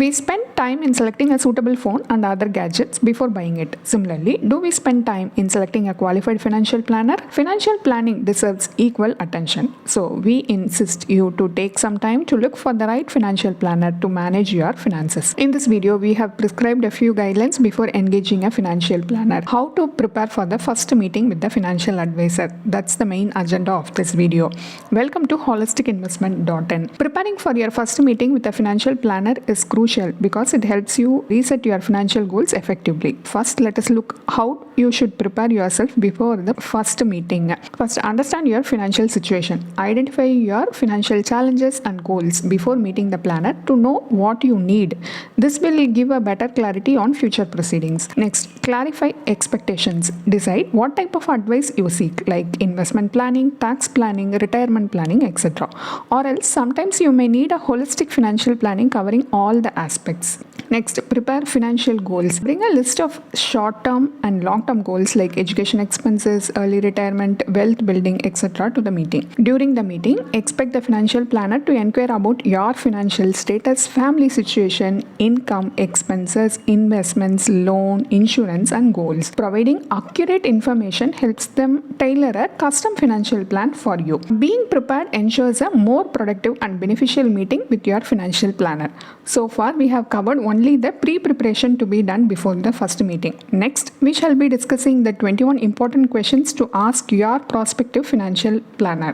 We spend time in selecting a suitable phone and other gadgets before buying it. Similarly, do we spend time in selecting a qualified financial planner? Financial planning deserves equal attention. So, we insist you to take some time to look for the right financial planner to manage your finances. In this video, we have prescribed a few guidelines before engaging a financial planner. How to prepare for the first meeting with the financial advisor. That's the main agenda of this video. Welcome to holisticinvestment.in. Preparing for your first meeting with a financial planner is crucial because it helps you reset your financial goals effectively. First, let us look how you should prepare yourself before the first meeting. First, understand your financial situation. Identify your financial challenges and goals before meeting the planner to know what you need. This will give a better clarity on future proceedings. Next, clarify expectations. Decide what type of advice you seek, like investment planning, tax planning, retirement planning, etc. Or else, sometimes you may need a holistic financial planning covering all the aspects. Next, prepare financial goals. Bring a list of short-term and long-term goals like education expenses, early retirement, wealth building, etc. to the meeting. During the meeting, expect the financial planner to inquire about your financial status, family situation, income, expenses, investments, loan, insurance, and goals. Providing accurate information helps them tailor a custom financial plan for you. Being prepared ensures a more productive and beneficial meeting with your financial planner. So far, we have covered only the pre-preparation to be done before the first meeting. Next, we shall be discussing the 21 important questions to ask your prospective financial planner.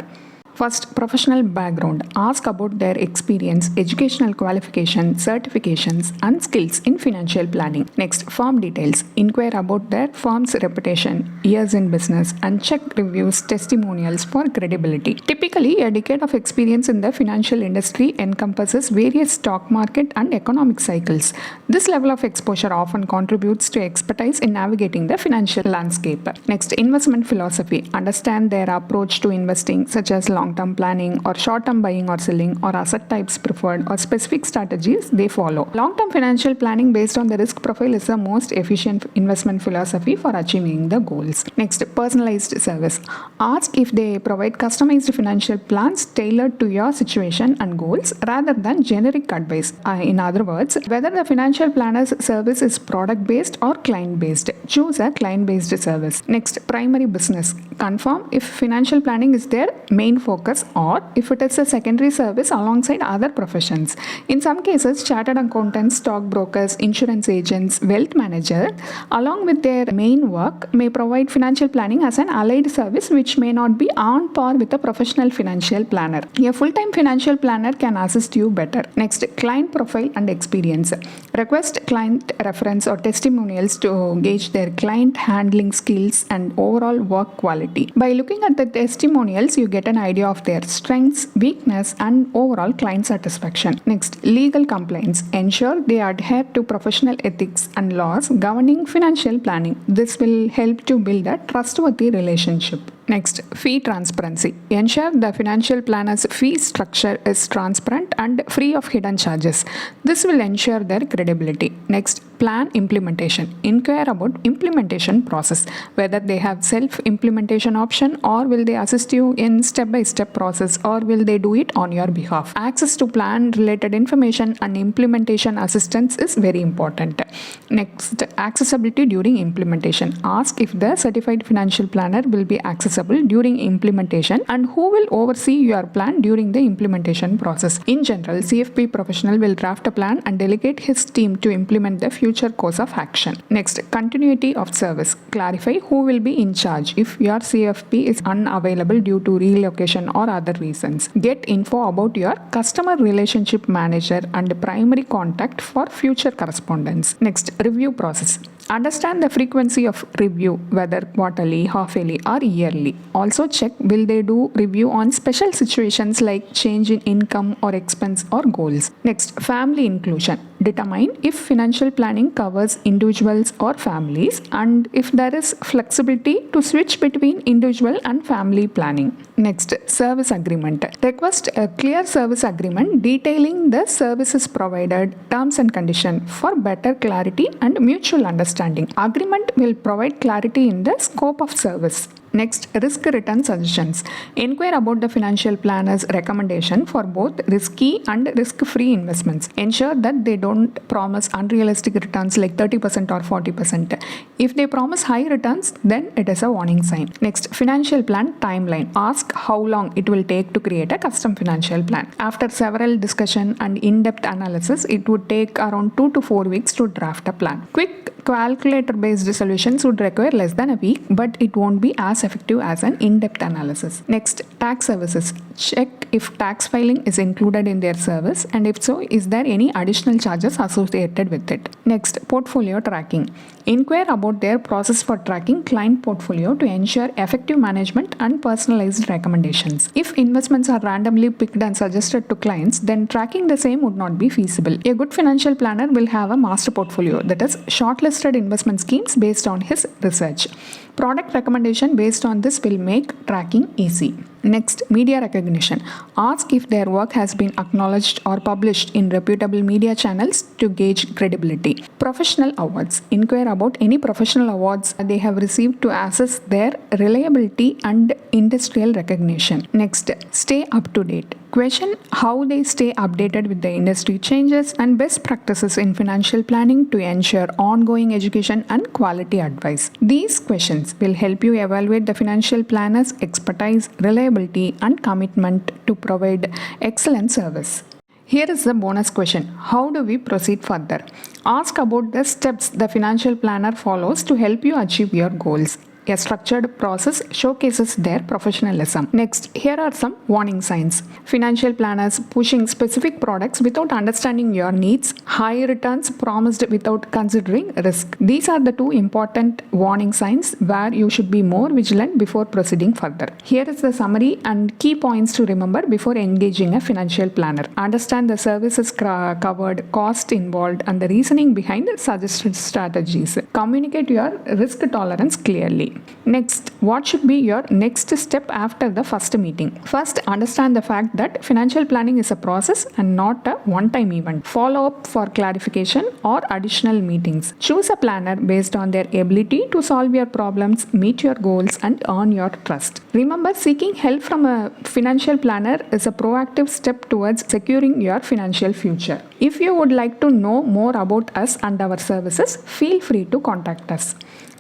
First, professional background. Ask about their experience, educational qualification, certifications, and skills in financial planning. Next, firm details. Inquire about their firm's reputation, years in business, and check reviews, testimonials for credibility. Typically, a decade of experience in the financial industry encompasses various stock market and economic cycles. This level of exposure often contributes to expertise in navigating the financial landscape. Next, investment philosophy. Understand their approach to investing, such as long-term planning or short-term buying or selling or asset types preferred or specific strategies they follow. Long-term financial planning based on the risk profile is the most efficient investment philosophy for achieving the goals. Next, personalized service. Ask if they provide customized financial plans tailored to your situation and goals rather than generic advice. In other words, whether the financial planner's service is product-based or client-based. Choose a client-based service. Next, primary business. Confirm if financial planning is their main focus or if it is a secondary service alongside other professions. In some cases, chartered accountants, stockbrokers, insurance agents, wealth managers, along with their main work, may provide financial planning as an allied service which may not be on par with a professional financial planner. A full-time financial planner can assist you better. Next, client profile and experience. Request client reference or testimonials to gauge their client handling skills and overall work quality. By looking at the testimonials, you get an idea of their strengths, weakness, and overall client satisfaction. Next, legal compliance. Ensure they adhere to professional ethics and laws governing financial planning. This will help to build a trustworthy relationship. Next, fee transparency. Ensure the financial planner's fee structure is transparent and free of hidden charges. This will ensure their credibility. Next, plan implementation. Inquire about implementation process, whether they have self-implementation option or will they assist you in step-by-step process or will they do it on your behalf. Access to plan related information and implementation assistance is very important. Next, accessibility during implementation. Ask if the certified financial planner will be accessible during implementation and who will oversee your plan during the implementation process. In general, CFP professional will draft a plan and delegate his team to implement the future course of action. Next, continuity of service. Clarify who will be in charge if your CFP is unavailable due to relocation or other reasons. Get info about your customer relationship manager and primary contact for future correspondence. Next, review process. Understand the frequency of review, whether quarterly, half-yearly, or yearly. Also check will they do review on special situations like change in income or expense or goals. Next, family inclusion. Determine if financial planning covers individuals or families and if there is flexibility to switch between individual and family planning. Next, service agreement. Request a clear service agreement detailing the services provided, terms and conditions for better clarity and mutual understanding. Agreement will provide clarity in the scope of service. Next, risk return suggestions. Inquire about the financial planner's recommendation for both risky and risk-free investments. Ensure that they don't promise unrealistic returns like 30% or 40%. If they promise high returns, then it is a warning sign. Next, financial plan timeline. Ask how long it will take to create a custom financial plan. After several discussion and in-depth analysis, it would take around 2 to 4 weeks to draft a plan. Quick calculator-based solutions would require less than a week, but it won't be as effective as an in-depth analysis. Next, tax services. Check if tax filing is included in their service, and if so, is there any additional charges associated with it. Next, portfolio tracking. Inquire about their process for tracking client portfolio to ensure effective management and personalized recommendations. If investments are randomly picked and suggested to clients, then tracking the same would not be feasible. A good financial planner will have a master portfolio, that is, shortlisted investment schemes based on his research. Product recommendation based on this will make tracking easy. Next, media recognition. Ask if their work has been acknowledged or published in reputable media channels to gauge credibility. Professional awards. Inquire about any professional awards they have received to assess their reliability and industrial recognition. Next, stay up to date. Question how they stay updated with the industry changes and best practices in financial planning to ensure ongoing education and quality advice. These questions will help you evaluate the financial planner's expertise, reliability, and commitment to provide excellent service. Here is the bonus question. How do we proceed further? Ask about the steps the financial planner follows to help you achieve your goals. A structured process showcases their professionalism. Next, here are some warning signs. Financial planners pushing specific products without understanding your needs. High returns promised without considering risk. These are the two important warning signs where you should be more vigilant before proceeding further. Here is the summary and key points to remember before engaging a financial planner. Understand the services covered, cost involved, and the reasoning behind suggested strategies. Communicate your risk tolerance clearly. Next, what should be your next step after the first meeting? First, understand the fact that financial planning is a process and not a one-time event. Follow up for clarification or additional meetings. Choose a planner based on their ability to solve your problems, meet your goals, and earn your trust. Remember, seeking help from a financial planner is a proactive step towards securing your financial future. If you would like to know more about us and our services, feel free to contact us.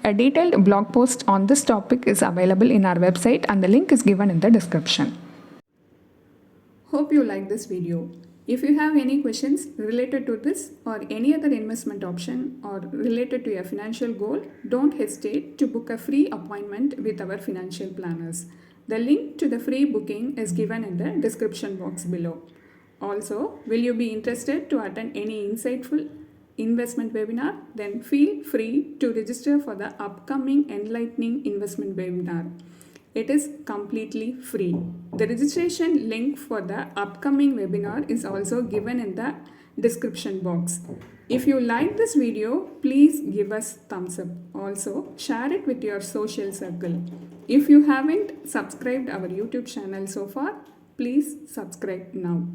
A detailed blog post on this topic is available in our website and the link is given in the description. Hope you like this video. If you have any questions related to this or any other investment option or related to your financial goal, don't hesitate to book a free appointment with our financial planners. The link to the free booking is given in the description box below. Also, will you be interested to attend any insightful investment webinar? Then feel free to register for the upcoming enlightening investment webinar. It is completely free. The registration link for the upcoming webinar is also given in the description box. If you like this video, please give us thumbs up. Also, share it with your social circle. If you haven't subscribed our YouTube channel so far, please subscribe now.